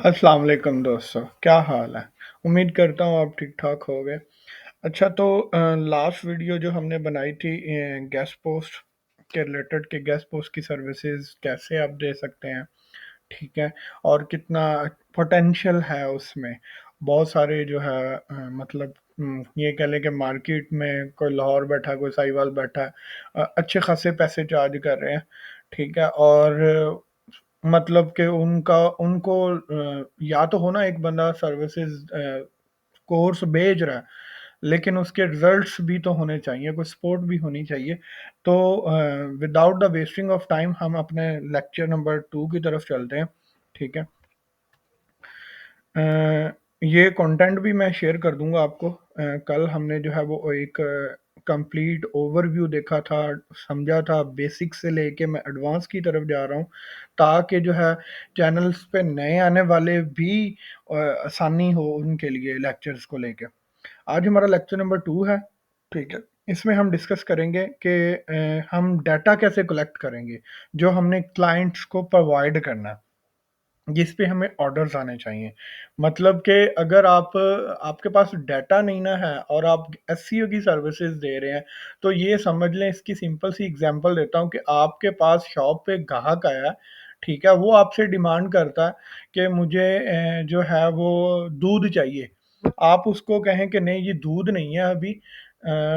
अस्सलाम वालेकुम दोस्तों, क्या हाल है? उम्मीद करता हूँ आप ठीक-ठाक होंगे। अच्छा तो लास्ट वीडियो जो हमने बनाई थी गेस्ट पोस्ट के रिलेटेड कि गेस्ट पोस्ट की सर्विसेज़ कैसे आप दे सकते हैं, ठीक है? और कितना पोटेंशियल है उसमें। बहुत सारे जो है मतलब ये कह लें कि मार्केट में कोई लाहौर बैठा है, कोई साहिवाल बैठा है अच्छे खासे पैसे चार्ज कर रहे हैं, ठीक है? और मतलब कि उनका उनको या तो हो ना एक बंदा सर्विसेज़ कोर्स भेज रहा है, लेकिन उसके रिज़ल्ट्स भी तो होने चाहिए, कुछ सपोर्ट भी होनी चाहिए। तो without the wasting of time हम अपने लेक्चर नंबर 2 की तरफ चलते हैं, ठीक है? अ, ये कंटेंट भी मैं शेयर कर दूँगा आपको। कल हमने जो है वो एक कंप्लीट ओवरव्यू देखा था, समझा था, बेसिक से लेके मैं एडवांस की तरफ जा रहा हूँ, ताकि जो है चैनल्स पे नए आने वाले भी आसानी हो उनके लिए लेक्चर्स को लेके। आज हमारा लेक्चर नंबर 2 है, ठीक है? इसमें हम डिस्कस करेंगे कि हम डाटा कैसे कलेक्ट करेंगे, जो हमने क्लाइंट्स को प्रोवाइड करना है। जिस पे हमें ऑर्डर्स आने चाहिए। मतलब कि अगर आप आपके पास डाटा नहीं ना है और आप एसईओ की सर्विसेज़ दे रहे हैं, तो ये समझ लें इसकी सिंपल सी एग्ज़ाम्पल देता हूँ कि आपके पास शॉप पे ग्राहक आया है, ठीक है? वो आपसे डिमांड करता है कि मुझे जो है वो दूध चाहिए। आप उसको कहें कि नहीं ये दूध नहीं है अभी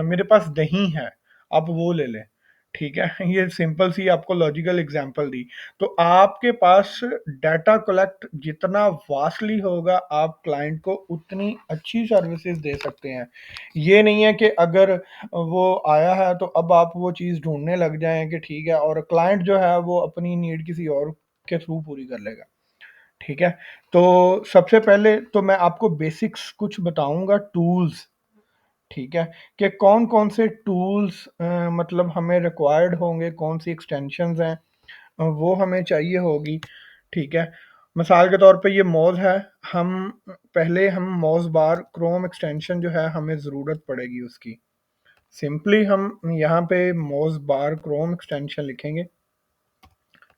मेरे पास दही है, आप वो ले लें, ठीक है? ये सिंपल सी आपको लॉजिकल एग्ज़ाम्पल दी। तो आपके पास डाटा कलेक्ट जितना वास्टली होगा, आप क्लाइंट को उतनी अच्छी सर्विसेज़ दे सकते हैं। ये नहीं है कि अगर वो आया है तो अब आप वो चीज़ ढूँढने लग जाएँ कि ठीक है और क्लाइंट जो है वो अपनी नीड किसी और के थ्रू पूरी कर लेगा, ठीक है? तो सबसे पहले तो मैं आपको बेसिक्स कुछ बताऊँगा टूल्स, ठीक है? कि कौन-कौन से टूल्स मतलब हमें रिक्वायर्ड होंगे, कौन-सी एक्सटेंशंस हैं वो हमें चाहिए होगी, ठीक है? मिसाल के तौर पे ये मोज़ है, हम पहले हम मोज़ बार क्रोम एक्सटेंशन जो है हमें ज़रूरत पड़ेगी उसकी। सिंपली हम यहाँ पे मोज़ बार क्रोम एक्सटेंशन लिखेंगे,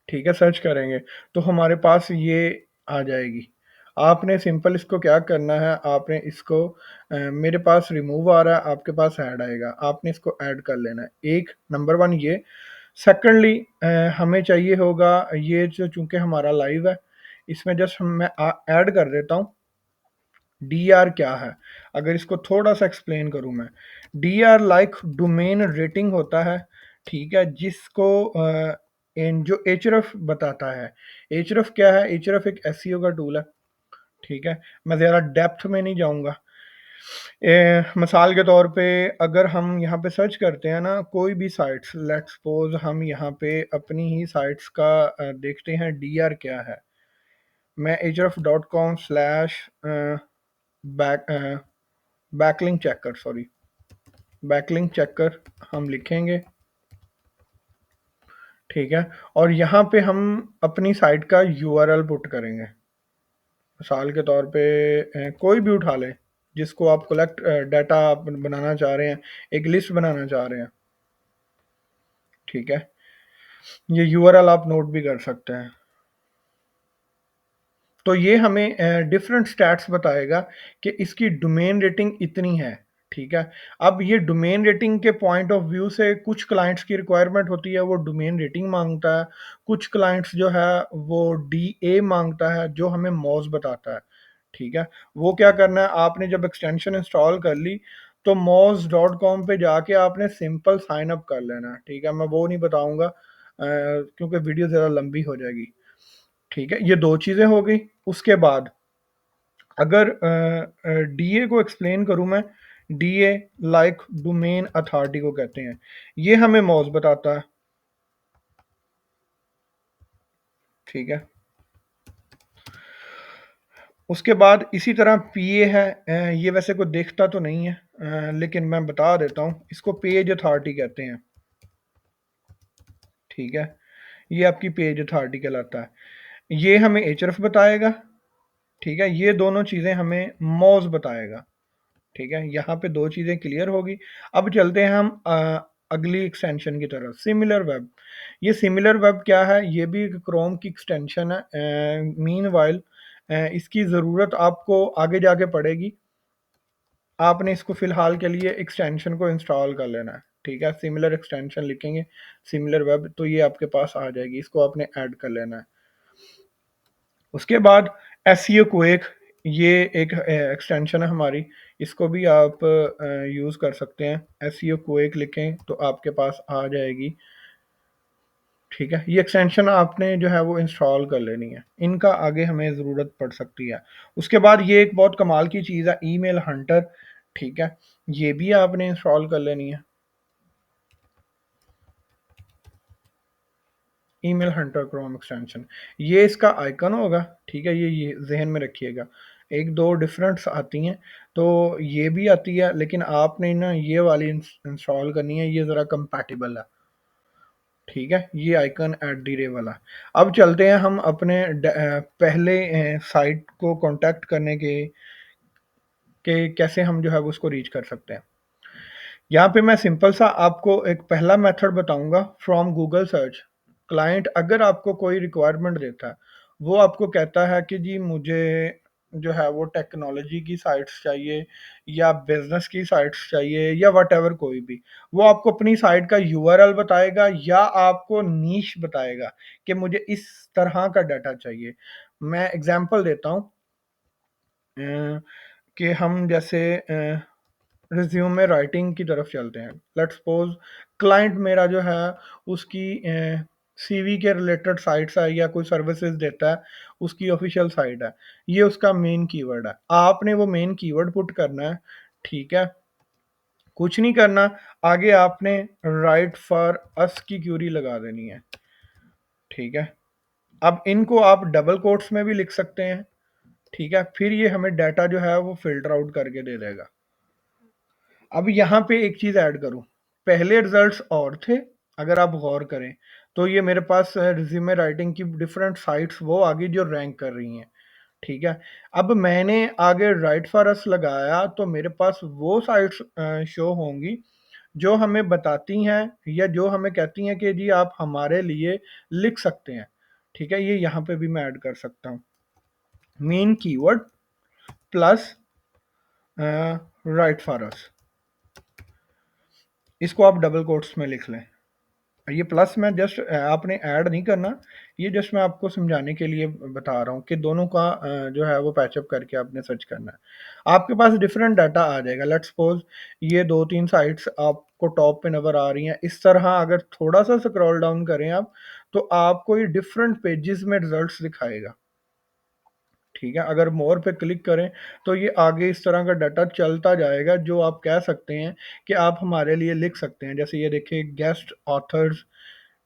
ठीक है? सर्च करेंगे, तो हमारे पास ये आ जाएगी। आपने सिंपल इसको क्या करना है, आपने इसको मेरे पास रिमूव आ रहा है, आपके पास ऐड आएगा, आपने इसको ऐड कर लेना है। एक नंबर 1 ये। सेकंडली हमें चाहिए होगा ये जो चूँकि हमारा लाइव है, इसमें जस्ट मैं ऐड कर देता हूँ, डीआर क्या है? अगर इसको थोड़ा-सा एक्सप्लेन करूँ मैं, डीआर लाइक डोमेन रेटिंग होता है, ठीक है? जिसको इन जो एचरएफ बताता है। एचरएफ क्या है? एचरएफ एक एसईओ का टूल है, ठीक है? मैं ज़रा डेप्थ में नहीं जाऊँगा। मिसाल के तौर पे अगर हम यहाँ पे सर्च करते हैं ना कोई भी साइट्स लेट्स सपोज हम यहाँ पे अपनी ही साइट्स का देखते हैं डीआर क्या है। मैं href.com slash back backlink checker sorry backlink checker हम लिखेंगे, ठीक है? और यहाँ पे हम अपनी साइट का यूआरएल पुट करेंगे। मिसाल के तौर पे कोई भी उठा लें जिसको आप कलेक्ट डाटा आप बनाना चाह रहे हैं, एक लिस्ट बनाना चाह रहे हैं, ठीक है? ये यूआरएल आप नोट भी कर सकते हैं। तो ये हमें डिफरेंट स्टैट्स बताएगा कि इसकी डोमेन रेटिंग इतनी है, ठीक है? अब ये डोमेन रेटिंग के पॉइंट ऑफ व्यू से कुछ क्लाइंट्स की रिक्वायरमेंट होती है वो डोमेन रेटिंग माँगता है, कुछ क्लाइंट्स जो है वो डीए माँगता है जो हमें मॉज़ बताता है, ठीक है? वो क्या करना है आपने जब एक्सटेंशन इंस्टॉल कर ली तो moz.com पे जाके आपने सिंपल साइन अप कर लेना है, ठीक है? मैं वो नहीं बताऊँगा क्योंकि वीडियो ज़्यादा लंबी हो जाएगी। ठीक है, ये 2 चीज़ें हो गई। उसके बाद अगर डीए को एक्सप्लेन करूँ मैं, डीए लाइक डोमेन अथॉरिटी को कहते हैं। ये हमें मौज़ बताता है, ठीक है। उसके बाद इसी तरह पीए है ये वैसे कोई देखता तो नहीं है लेकिन मैं बता देता हूँ, इसको पेज अथॉरिटी कहते हैं, ठीक है। ये आपकी पेज अथॉरिटी कहलाता है। ये हमें एचरएफ बताएगा, ठीक है। ये दोनों चीज़ें हमें मौज़ बताएगा। ठीक है, यहाँ पे 2 चीज़ें क्लियर होगी। अब चलते हैं हम अगली एक्सटेंशन की तरफ, सिमिलर वेब। ये सिमिलर वेब क्या है? ये भी एक क्रोम की एक्सटेंशन है। मीनवाइल इसकी ज़रूरत आपको आगे जाके पड़ेगी। आपने इसको फ़िलहाल के लिए एक्सटेंशन को इंस्टॉल कर लेना है, ठीक है? सिमिलर एक्सटेंशन लिखेंगे, सिमिलर वेब, तो ये आपके पास आ जाएगी, इसको आपने ऐड कर लेना है। उसके बाद एसईओ क्वेक, ये एक एक्सटेंशन है हमारी, इसको भी आप यूज़ कर सकते हैं। एसईओ क्वेक लिखें तो आपके पास आ जाएगी, ठीक है? ये एक्सटेंशन आपने जो है वो इंस्टॉल कर लेनी है, इनका आगे हमें ज़रूरत पड़ सकती है। उसके बाद ये एक बहुत कमाल की चीज़ है, ईमेल हंटर, ठीक है? ये भी आपने इंस्टॉल कर लेनी है। ईमेल हंटर क्रोम एक्सटेंशन, ये इसका आइकन होगा, ठीक है? ये जहन में रखिएगा, एक दो डिफरेंट्स आती हैं, तो ये भी आती है, लेकिन आपने ना ये वाली इंस्टॉल करनी है, ये ज़रा कंपैटिबल है, ठीक है? ये आइकन एट डी रे वाला। अब चलते हैं हम अपने पहले साइट को कांटेक्ट करने के कैसे हम जो है वो उसको रीच कर सकते हैं। यहाँ पे मैं सिंपल सा आपको एक पहला मेथड बताऊंगा, फ्रॉम गूगल सर्च। क्लाइंट अगर आपको कोई रिक्वायरमेंट देता है, वो आपको कहता है कि जी मुझे जो है वो टेक्नोलॉजी की साइट्स चाहिए या बिजनेस की साइट्स चाहिए या वट एवर, कोई भी, वो आपको अपनी साइट का यूआरएल बताएगा या आपको नीश बताएगा कि मुझे इस तरह का डाटा चाहिए। मैं एग्जांपल देता हूँ कि हम जैसे रिज्यूमे राइटिंग की तरफ चलते हैं। लेट्स सपोज क्लाइंट मेरा जो है उसकी सीवी के रिलेटेड साइट्स है या कोई सर्विसेज देता है, उसकी ऑफिशियल साइट है, ये उसका मेन कीवर्ड है। आपने वो मेन कीवर्ड पुट करना है, ठीक है? कुछ नहीं करना, आगे आपने राइट फॉर अस की क्यूरी लगा देनी है, ठीक है? अब इनको आप डबल कोट्स में भी लिख सकते हैं, ठीक है? फिर ये हमें डाटा जो है वो फिल्टर आउट करके दे देगा। अब यहाँ पे एक चीज ऐड करूं, पहले रिजल्ट्स और थे, अगर आप गौर करें तो ये मेरे पास रिज्यूमे राइटिंग की डिफरेंट साइट्स वो आगे जो रैंक कर रही हैं, ठीक है? अब मैंने आगे राइट फॉर अस लगाया तो मेरे पास वो साइट्स शो होंगी जो हमें बताती हैं या जो हमें कहती हैं कि जी आप हमारे लिए लिख सकते हैं, ठीक है? ये यहाँ पे भी मैं ऐड कर सकता हूँ, main keyword plus right for अस, इसको आप डबल कोट्स में लिख लें। ये प्लस मैं जस्ट आपने ऐड नहीं करना, ये जस्ट मैं आपको समझाने के लिए बता रहा हूँ कि दोनों का जो है वो पैचअप करके आपने सर्च करना है। आपके पास डिफरेंट डाटा आ जाएगा। लेट्स सपोज ये दो तीन साइट्स आपको टॉप पे नज़र आ रही हैं, इस तरह अगर थोड़ा सा स्क्रॉल डाउन करें आप, तो आपको ये डिफरेंट पेजेस में रिजल्ट्स दिखाएगा, ठीक है? अगर मोर पे क्लिक करें तो ये आगे इस तरह का डाटा चलता जाएगा जो आप कह सकते हैं कि आप हमारे लिए लिख सकते हैं। जैसे ये देखिए गेस्ट ऑथर्स,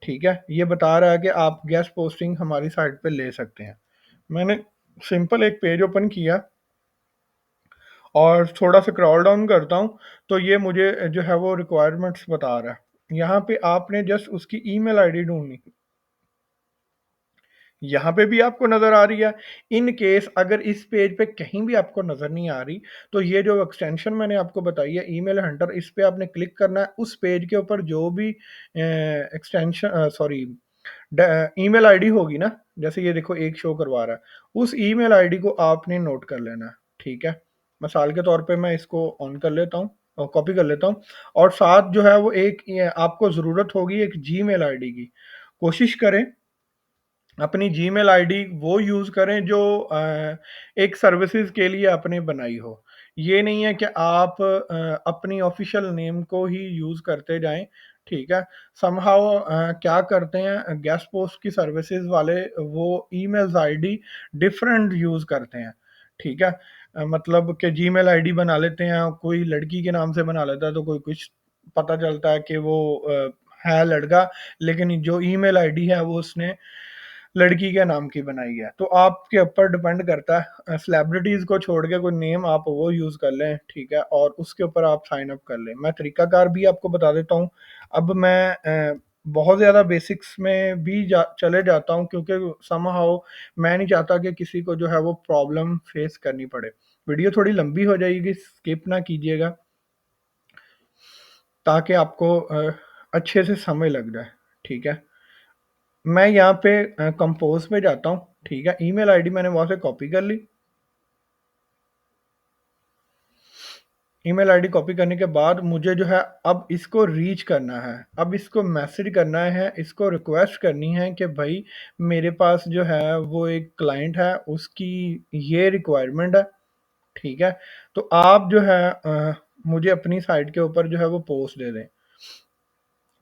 ठीक है? ये बता रहा है कि आप गेस्ट पोस्टिंग हमारी साइट पे ले सकते हैं। मैंने सिंपल एक पेज ओपन किया और थोड़ा सा स्क्रॉल डाउन करता हूँ, तो ये मुझे जो है वो रिक्वायरमेंट्स बता रहा है। यहाँ पे आपने जस्ट उसकी ईमेल आईडी ढूंढनी, यहाँ पे भी आपको नजर आ रही है। इन केस अगर इस पेज पे कहीं भी आपको नजर नहीं आ रही, तो ये जो एक्सटेंशन मैंने आपको बताई है ईमेल हंटर, इस पे आपने क्लिक करना है। उस पेज के ऊपर जो भी एक्सटेंशन सॉरी ईमेल आईडी होगी ना, जैसे ये देखो एक शो करवा रहा है, उस ईमेल आईडी को आपने नोट कर लेना है, ठीक है? मिसाल के तौर पे मैं इसको ऑन कर लेता हूँ और कॉपी कर लेता हूँ, और साथ जो है वो एक ये आपको ज़रूरत होगी एक जीमेल आईडी की। कोशिश करें अपनी जीमेल आईडी वो यूज़ करें जो एक सर्विसेज के लिए आपने बनाई हो। ये नहीं है कि आप अपनी ऑफिशियल नेम को ही यूज़ करते जाएं, ठीक है? समहाउ क्या करते हैं गेस्ट पोस्ट की सर्विसेज वाले, वो ईमेल्स आईडी डिफरेंट यूज़ करते हैं, ठीक है? मतलब कि जीमेल आईडी बना लेते हैं, कोई लड़की के नाम से बना लेता है तो कोई कुछ, पता चलता है कि वो है लड़का, लेकिन जो ईमेल आईडी है वो उसने लड़की के नाम की बनाई है। तो आपके ऊपर डिपेंड करता है, सेलिब्रिटीज को छोड़ के कोई नेम आप वो यूज कर लें, ठीक है? और उसके ऊपर आप साइन अप कर लें। मैं तरीकाकार भी आपको बता देता हूँ। अब मैं बहुत ज़्यादा बेसिक्स में भी चले जाता हूँ, क्योंकि समहाउ मैं नहीं चाहता कि किसी को जो है वो प्रॉब्लम फेस करनी पड़े। वीडियो थोड़ी लंबी हो जाएगी, स्किप ना कीजिएगा, ताकि आपको अच्छे से समझ लग जाए, ठीक है? मैं यहाँ पे कंपोज़ पे जाता हूँ, ठीक है? ईमेल आईडी मैंने वहाँ से कॉपी कर ली। ईमेल आईडी कॉपी करने के बाद मुझे जो है अब इसको रीच करना है। अब इसको मैसेज करना है, इसको रिक्वेस्ट करनी है कि भाई मेरे पास जो है वो एक क्लाइंट है, उसकी ये रिक्वायरमेंट है, ठीक है? तो आप जो है मुझे अपनी साइट के ऊपर जो है वो पोस्ट दे दें।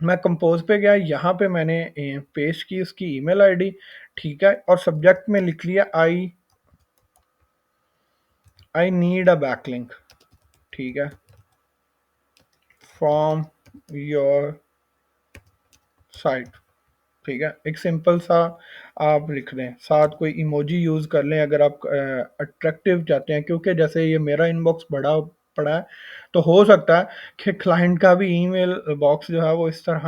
मैं कंपोज़ पे गया, यहाँ पे मैंने पेस्ट की उसकी ईमेल आईडी, ठीक है? और सब्जेक्ट में लिख लिया आई नीड अ बैकलिंक, ठीक है? फ्रॉम योर साइट, ठीक है? एक सिंपल सा आप लिख दें, साथ कोई इमोजी यूज़ कर लें अगर आप अट्रैक्टिव चाहते हैं, क्योंकि जैसे ये मेरा इनबॉक्स बड़ा पड़ा है, तो हो सकता है कि क्लाइंट का भी ईमेल बॉक्स जो है वो इस तरह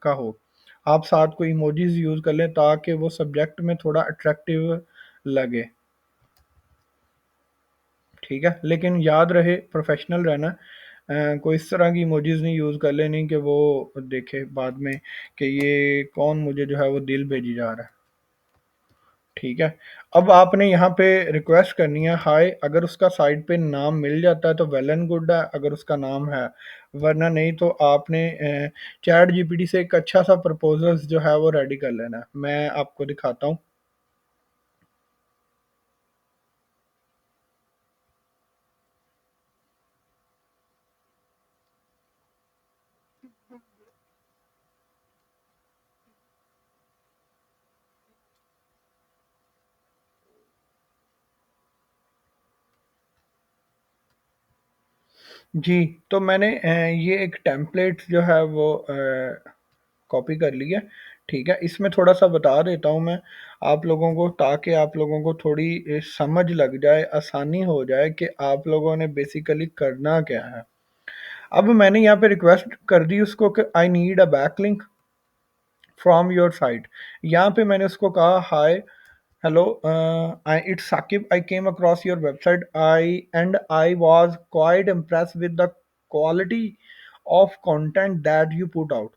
का हो। आप साथ कोई इमोजीज़ यूज़ कर लें ताकि वो सब्जेक्ट में थोड़ा अट्रैक्टिव लगे, ठीक है? लेकिन याद रहे प्रोफेशनल रहना। कोई इस तरह की इमोजीज़ नहीं यूज़ कर लेनी कि वो देखे बाद में कि ये कौन मुझे जो है वो दिल भेजी जा रहा है। ठीक है, अब आपने यहाँ पे रिक्वेस्ट करनी है हाय, अगर उसका साइट पे नाम मिल जाता है तो वेल एंड गुड है, अगर उसका नाम है, वरना नहीं तो आपने चैट जीपीटी से एक अच्छा सा प्रपोजल्स जो है वो रेडी कर लेना है। मैं आपको दिखाता हूँ। जी, तो मैंने ये एक टेम्पलेट जो है वो कॉपी कर ली है, ठीक है? इसमें थोड़ा-सा बता देता हूँ मैं आप लोगों को, ताकि आप लोगों को थोड़ी समझ लग जाए, आसानी हो जाए कि आप लोगों ने बेसिकली करना क्या है। अब मैंने यहाँ पे रिक्वेस्ट कर दी उसको कि I need a backlink from your site. यहाँ पे मैंने उसको कहा hi, hello, it's Saqib, I came across your website I was quite impressed with the quality of content that you put out.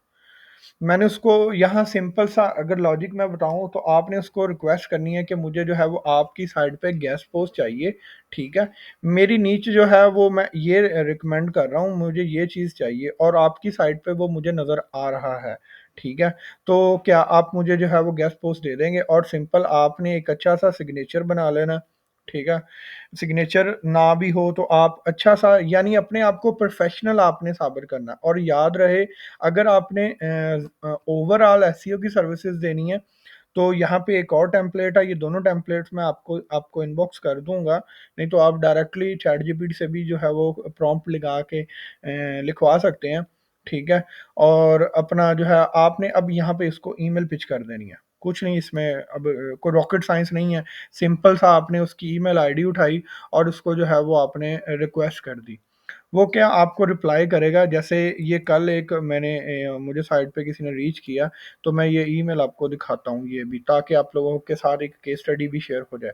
मैंने उसको यहाँ सिंपल सा अगर लॉजिक मैं बताऊँ तो आपने उसको रिक्वेस्ट करनी है कि मुझे जो है वो आपकी साइट पे गेस्ट पोस्ट चाहिए, ठीक है? मेरी नीच जो है वो मैं ये रिकमेंड कर रहा हूँ, मुझे ये चीज़ चाहिए और आपकी साइट पे वो मुझे नज़र आ रहा है, ठीक है? तो क्या आप मुझे जो है वो गेस्ट पोस्ट दे देंगे? और सिंपल आपने एक अच्छा सा सिग्नेचर बना लेना, ठीक है? सिग्नेचर ना भी हो तो आप अच्छा सा, यानी अपने आप को प्रोफेशनल आपने साबित करना, और याद रहे अगर आपने ओवरऑल एसईओ की सर्विसेज देनी है तो यहाँ पे एक और टेम्पलेट है, ये दोनों टेम्पलेट्स मैं आपको आपको इनबॉक्स कर दूंगा, नहीं तो आप डायरेक्टली चैट जीपीटी से भी जो है वो प्रॉम्प्ट लगा के लिखवा सकते हैं, ठीक है? और अपना जो है आपने अब यहाँ पे इसको ईमेल पिच कर देनी है, कुछ नहीं इसमें, अब कोई रॉकेट साइंस नहीं है, सिंपल सा आपने उसकी ईमेल आईडी उठाई और उसको जो है वो आपने रिक्वेस्ट कर दी। वो क्या आपको रिप्लाई करेगा, जैसे ये कल एक मैंने मुझे साइट पे किसी ने रीच किया, तो मैं ये ईमेल आपको दिखाता हूँ ये भी, ताकि आप लोगों के साथ एक केस स्टडी भी शेयर हो जाए।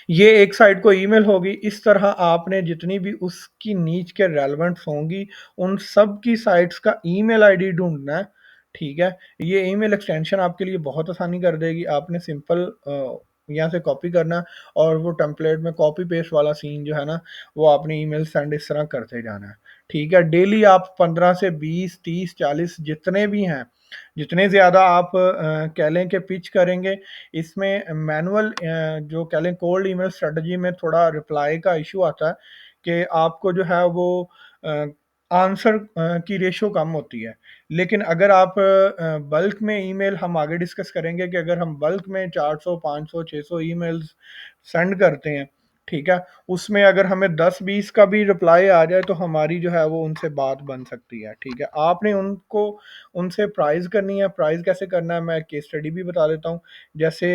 ये एक साइट को ईमेल होगी, इस तरह आपने जितनी भी उसकी नीच के रेलेवेंट्स होंगी, उन सब की साइट्स का ईमेल आईडी ढूँढना है, ठीक है? ये ईमेल एक्सटेंशन आपके लिए बहुत आसानी कर देगी, आपने सिंपल यहाँ से कॉपी करना और वो टेम्पलेट में कॉपी पेस्ट वाला सीन जो है ना, वो आपने ईमेल सेंड इस तरह करते जाना है, ठीक है? डेली आप 15 से 20, 30, 40 जितने भी हैं, जितने ज़्यादा आप कह लें कि पिच करेंगे, इसमें मैनुअल जो कह लें कोल्ड ईमेल स्ट्रेटजी में थोड़ा रिप्लाई का इशू आता है कि आपको जो है वो आंसर की रेशो कम होती है। लेकिन अगर आप बल्क में ईमेल, हम आगे डिस्कस करेंगे कि अगर हम बल्क में 400, 500, 600 ईमेल्स सेंड करते हैं, ठीक है? उसमें अगर हमें 10-20 का भी रिप्लाई आ जाए तो हमारी जो है वो उनसे बात बन सकती है, ठीक है? आपने उनको उनसे प्राइस करनी है, प्राइस कैसे करना है मैं केस स्टडी भी बता देता हूँ। जैसे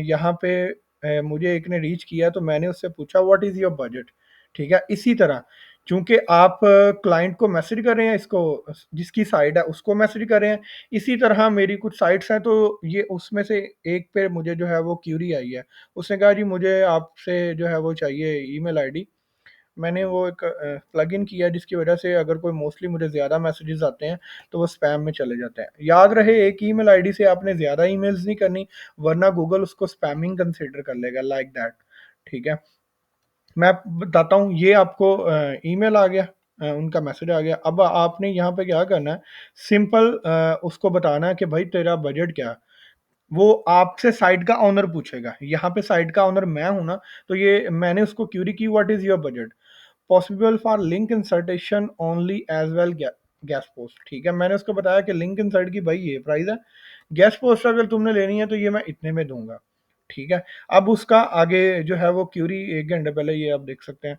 यहाँ पे मुझे एक ने रीच किया तो मैंने उससे पूछा व्हाट इज़ योर बजट? ठीक है? इसी तरह चूँकि आप क्लाइंट को मैसेज कर रहे हैं, इसको जिसकी साइट है उसको मैसेज कर रहे हैं, इसी तरह मेरी कुछ साइट्स हैं तो ये उसमें से एक पे मुझे जो है वो क्यूरी आई है। उसने कहा जी मुझे आपसे जो है वो चाहिए ईमेल आईडी, मैंने वो एक प्लगइन किया है जिसकी वजह से अगर कोई मोस्टली मुझे ज़्यादा मैसेजेस आते हैं तो वो स्पैम में चले जाते हैं। याद रहे एक ईमेल आईडी से आपने ज़्यादा ईमेल्स नहीं करनी, वरना गूगल उसको स्पैमिंग कंसिडर कर लेगा, लाइक दैट। ठीक है, मैं बताता हूँ, ये आपको ईमेल आ गया, उनका मैसेज आ गया। अब आपने यहाँ पे क्या करना है, सिंपल उसको बताना है कि भाई तेरा बजट क्या है। वो आपसे साइट का ओनर पूछेगा, यहाँ पे साइट का ओनर मैं हूँ ना, तो ये मैंने उसको क्यूरी की, what is your budget, possible for link insertion only as well guest post. ठीक है, मैंने उसको बताया कि लिंक इंसर्ट की भाई ये प्राइस है, गैस पोस्ट अगर तुमने लेनी है तो ये मैं इतने में दूंगा। ठीक है, अब उसका आगे जो है वो क्यूरी 1 घंटे पहले ये आप देख सकते हैं,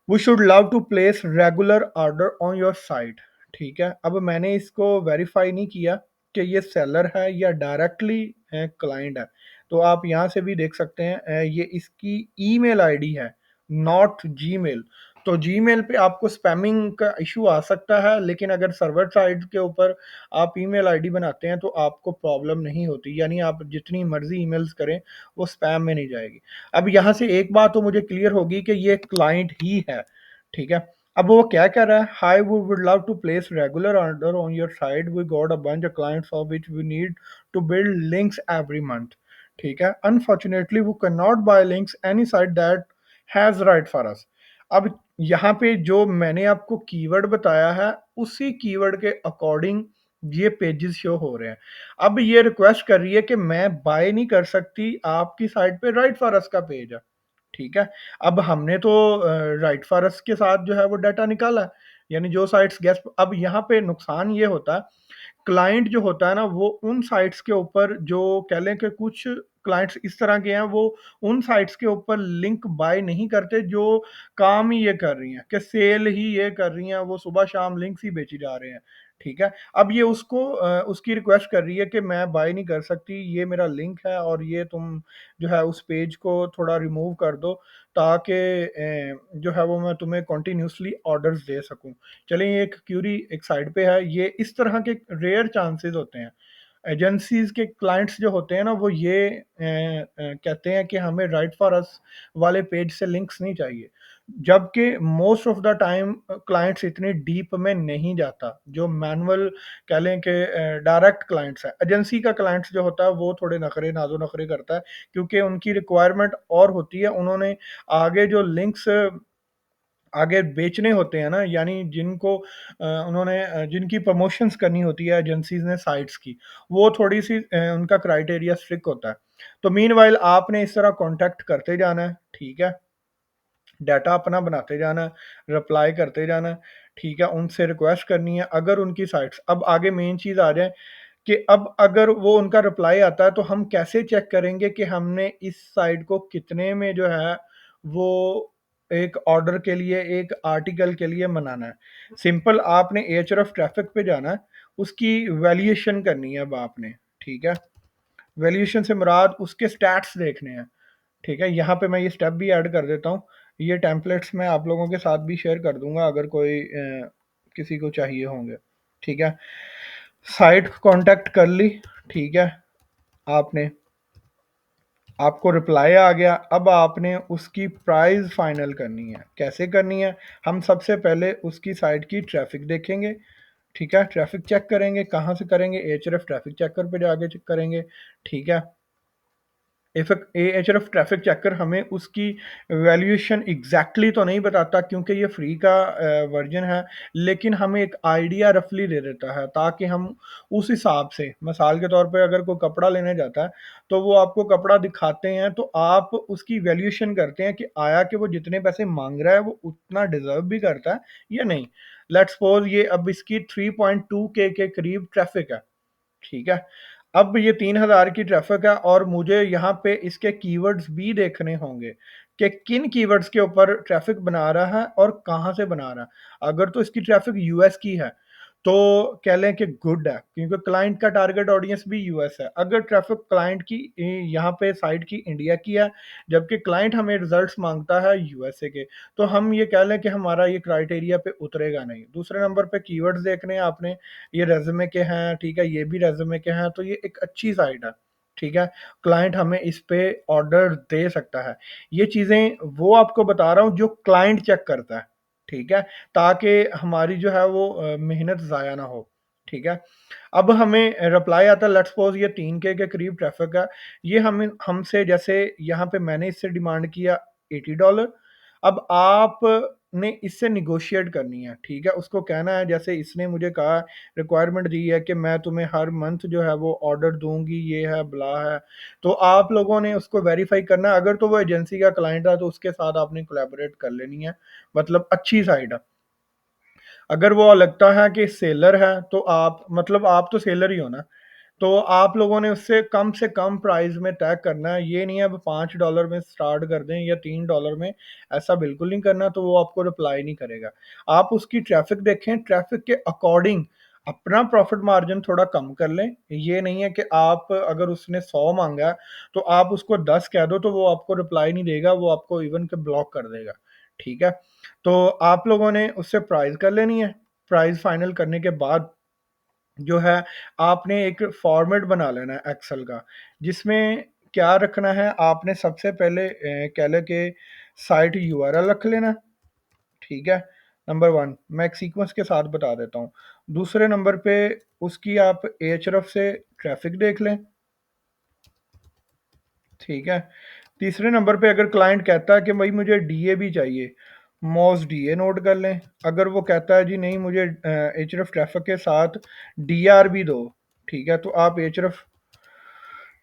we should love to place regular order on your site. ठीक है, अब मैंने इसको वेरीफाई नहीं किया कि ये सेलर है या डायरेक्टली क्लाइंट है, तो आप यहाँ से भी देख सकते हैं, ये इसकी ईमेल आईडी है, नॉट जीमेल। तो जीमेल पे आपको स्पैमिंग का इशू आ सकता है, लेकिन अगर सर्वर साइड के ऊपर आप ईमेल आईडी बनाते हैं तो आपको प्रॉब्लम नहीं होती, यानी आप जितनी मर्जी ईमेल्स करें वो स्पैम में नहीं जाएगी। अब यहाँ से एक बात तो मुझे क्लियर होगी कि ये क्लाइंट ही है। ठीक है, अब वो क्या कह रहा है, hi we would love to place regular order on your site, we got a bunch of clients for which we need to build links every month. ठीक है, unfortunately we can not buy links any site that has write for us. अब यहाँ पे जो मैंने आपको keyword बताया है, उसी कीवर्ड के अकॉर्डिंग ये पेजेस शो हो रहे हैं। अब ये रिक्वेस्ट कर रही है कि मैं बाय नहीं कर सकती, आपकी साइट पे राइट फॉर अस का पेज है। ठीक है, अब हमने तो राइट फॉरेस्ट के साथ जो है वो डाटा निकाला है, यानी जो साइट्स गेस्ट, अब यहाँ पे नुकसान ये होता है, क्लाइंट जो होता है ना वो उन साइट्स के ऊपर, जो कह लें कि कुछ क्लाइंट्स इस तरह के हैं, वो उन साइट्स के ऊपर लिंक बाय नहीं करते जो काम ही ये कर रही हैं, कि सेल ही ये कर रही हैं, वो सुबह शाम लिंक्स ही बेची जा रहे हैं। ठीक है, अब ये उसको उसकी रिक्वेस्ट कर रही है कि मैं बाय नहीं कर सकती, ये मेरा लिंक है और ये तुम जो है उस पेज को थोड़ा रिमूव कर दो, ताकि जो है वो मैं तुम्हें कंटिन्यूसली ऑर्डर्स दे सकूं। चलिए, ये एक क्यूरी एक साइड पे है, ये इस तरह के रेयर चांसेस होते हैं। एजेंसीज के क्लाइंट्स जो होते हैं ना, वो ये कहते हैं कि हमें राइट फॉर अस वाले पेज से लिंक्स नहीं चाहिए, जबकि most of the time clients इतने डीप में नहीं जाता, जो मैनुअल कह लें कि डायरेक्ट क्लाइंट्स है। एजेंसी का क्लाइंट्स जो होता है वो थोड़े नखरे नाजो नखरे करता है, क्योंकि उनकी रिक्वायरमेंट और होती है, उन्होंने आगे जो लिंक्स आगे बेचने होते हैं ना, यानी जिनको उन्होंने जिनकी प्रमोशंस करनी होती है एजेंसीज ने साइट्स की, वो थोड़ी सी उनका क्राइटेरिया स्ट्रिक्ट होता है। तो मीनवाइल आपने इस तरह कांटेक्ट करते जाना है। ठीक है, डाटा अपना बनाते जाना है, रिप्लाई करते जाना है। ठीक है, उनसे रिक्वेस्ट करनी है, अगर उनकी साइट्स, अब आगे मेन चीज़ आ जाए कि अब अगर वो उनका रिप्लाई आता है तो हम कैसे चेक करेंगे कि हमने इस साइट को कितने में जो है वो एक ऑर्डर के लिए, एक आर्टिकल के लिए मनाना है। सिंपल, आपने एचआरएफ ट्रैफिक पे जाना है, उसकी वैल्यूएशन करनी है अब आपने। ठीक है, वैल्यूएशन से मुराद उसके स्टैट्स देखने हैं। ठीक है, यहाँ पे मैं ये स्टेप भी ऐड कर देता हूँ, ये टेम्पलेट्स मैं आप लोगों के साथ भी शेयर कर दूंगा अगर कोई किसी को चाहिए होंगे। ठीक है, साइट कांटेक्ट कर ली। ठीक है, आपने, आपको रिप्लाई आ गया, अब आपने उसकी प्राइस फाइनल करनी है। कैसे करनी है, हम सबसे पहले उसकी साइट की ट्रैफिक देखेंगे। ठीक है, ट्रैफिक चेक करेंगे, कहाँ से करेंगे, एचआरएफ ट्रैफिक चेकर पे जाके चेक करेंगे। ठीक है, एएचआरएफ ट्रैफिक चेकर हमें उसकी वैल्यूएशन एग्जैक्टली तो नहीं बताता, क्योंकि ये फ्री का वर्जन है, लेकिन हमें एक आइडिया रफली दे देता है, ताकि हम उस हिसाब से, मिसाल के तौर पे अगर कोई कपड़ा लेने जाता है तो वो आपको कपड़ा दिखाते हैं, तो आप उसकी वैल्यूएशन करते हैं कि आया कि वो जितने पैसे मांग रहा है वो उतना डिजर्व भी करता है या नहीं। लेट्स सपोज ये अब इसकी 3.2 के करीब ट्रैफिक है। ठीक है, अब ये 3000 की ट्रैफिक है और मुझे यहाँ पे इसके कीवर्ड्स भी देखने होंगे कि किन कीवर्ड्स के ऊपर ट्रैफिक बना रहा है और कहाँ से बना रहा है। अगर तो इसकी ट्रैफिक यूएस की है तो कह लें कि गुड है, क्योंकि क्लाइंट का टारगेट ऑडियंस भी यूएस है। अगर ट्रैफिक क्लाइंट की यहाँ पे साइट की इंडिया की है, जबकि क्लाइंट हमें रिजल्ट्स मांगता है यूएसए के, तो हम ये कह लें कि हमारा ये क्राइटेरिया पे उतरेगा नहीं। दूसरे नंबर पे कीवर्ड्स देखने हैं आपने, ये रेज्यूमे के हैं। ठीक है, ये भी रेज्यूमे के हैं, तो ये एक अच्छी साइट है। ठीक है? क्लाइंट हमें इस पे ऑर्डर दे सकता है। ये चीज़ें वो आपको बता रहा हूँ जो क्लाइंट चेक करता है, ठीक है? ताकि हमारी जो है वो मेहनत ज़ाया ना हो, ठीक है? अब हमें रिप्लाई आता है, लेट्स सपोज़ ये 3K के करीब ट्रैफ़िक है। ये हमें हमसे जैसे यहाँ पे मैंने इससे डिमांड किया $80। अब आपने इससे नेगोशिएट करनी है, ठीक है? उसको कहना है जैसे इसने मुझे कहा, रिक्वायरमेंट दी है कि मैं तुम्हें हर मंथ जो है वो ऑर्डर दूँगी, ये है, ब्ला है। तो आप लोगों ने उसको वेरीफ़ाई करना है, अगर तो वो एजेंसी का क्लाइंट है तो उसके साथ आपने कोलैबोरेट कर लेनी है, मतलब अच्छी साइड है। अगर वो लगता है कि सेलर है तो आप मतलब आप तो सेलर ही हो ना, तो आप लोगों ने उससे कम प्राइस में तय करना है। ये नहीं है अब $5 में स्टार्ट कर दें या $3 में, ऐसा बिल्कुल नहीं करना, तो वो आपको रिप्लाई नहीं करेगा। आप उसकी ट्रैफ़िक देखें, ट्रैफ़िक के अकॉर्डिंग अपना प्रॉफ़िट मार्जिन थोड़ा कम कर लें। ये नहीं है कि आप अगर उसने 100 माँगा है, तो आप उसको 10 कह दो तो वो आपको रिप्लाई नहीं देगा, वो आपको इवन के ब्लॉक कर देगा, ठीक है? तो आप लोगों ने उससे प्राइस कर लेनी है। प्राइस फाइनल करने के बाद जो है आपने एक फॉर्मेट बना लेना है एक्सेल का, जिसमें क्या रखना है, आपने सबसे पहले कह लें कि साइट यूआरएल रख लेना, ठीक है? नंबर 1 मैं एक सीक्वेंस के साथ बता देता हूँ। दूसरे नंबर पे उसकी आप एhref से ट्रैफ़िक देख लें, ठीक है? तीसरे नंबर पे अगर क्लाइंट कहता है कि भई मुझे डीए भी चाहिए, मॉस डीए नोट कर लें। अगर वो कहता है जी नहीं मुझे एhref ट्रैफ़िक के साथ डीआर भी दो, ठीक है? तो आप एhref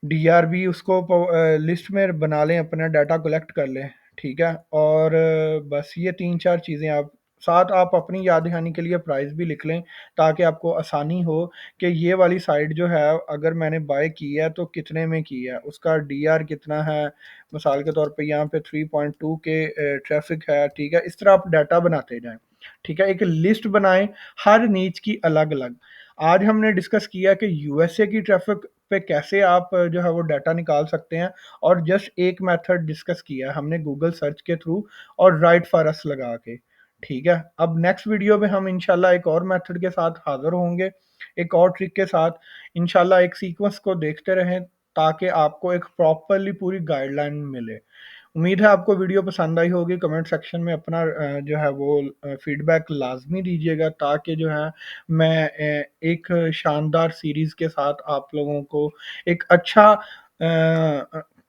डीआरबी उसको लिस्ट में बना लें, अपना डाटा कलेक्ट कर लें, ठीक है? और बस ये 3-4 चीज़ें आप साथ आप अपनी याद दहानी के लिए प्राइस भी लिख लें, ताकि आपको आसानी हो कि ये वाली साइट जो है अगर मैंने बाय की है तो कितने में की है, उसका डीआर कितना है, मिसाल के तौर पे यहाँ पे 3.2 के ट्रैफ़िक है, ठीक है? इस तरह आप डाटा बनाते जाएँ, ठीक है? एक लिस्ट बनाएँ हर नीच की अलग-अलग। आज हमने डिस्कस किया कि यूएसए की ट्रैफ़िक पे कैसे आप जो है वो डाटा निकाल सकते हैं, और जस्ट एक मेथड डिस्कस किया है हमने गूगल सर्च के थ्रू और राइट फॉर अस लगा के, ठीक है? अब नेक्स्ट वीडियो में हम इंशाल्लाह एक और मेथड के साथ हाज़िर होंगे, एक और ट्रिक के साथ। इंशाल्लाह एक सीक्वेंस को देखते रहें ताकि आपको एक प्रॉपर्ली पूरी गाइडलाइन मिले। उम्मीद है आपको वीडियो पसंद आई होगी। कमेंट सेक्शन में अपना जो है वो फीडबैक लाज़मी दीजिएगा, ताकि जो है मैं एक शानदार सीरीज़ के साथ आप लोगों को एक अच्छा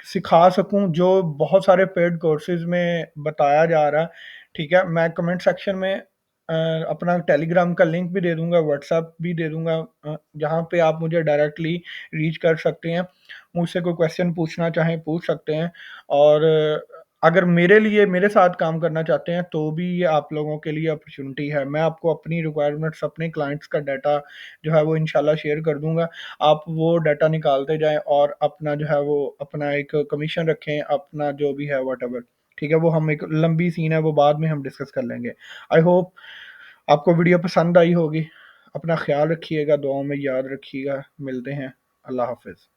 सिखा सकूँ जो बहुत सारे पेड कोर्सेज़ में बताया जा रहा है, ठीक है? मैं कमेंट सेक्शन में अपना टेलीग्राम का लिंक भी दे दूँगा, व्हाट्सएप भी दे दूँगा, जहाँ पे आप मुझे डायरेक्टली रीच कर सकते हैं। मुझसे कोई क्वेश्चन पूछना चाहें पूछ सकते हैं, और अगर मेरे लिए मेरे साथ काम करना चाहते हैं तो भी ये आप लोगों के लिए अपॉर्च्युनिटी है। मैं आपको अपनी रिक्वायरमेंट्स, अपने क्लाइंट्स का डाटा जो है वो इंशाल्लाह शेयर कर दूँगा। आप वो डाटा निकालते जाएँ और अपना जो है वो अपना एक कमीशन रखें, अपना जो भी है व्हाटएवर, ठीक है? वो हम एक लंबी सीन है, वो बाद में हम डिस्कस कर लेंगे। आई होप आपको वीडियो पसंद आई होगी। अपना ख़्याल रखिएगा, दुआओं में याद रखिएगा। मिलते हैं। अल्लाह हाफ़िज़।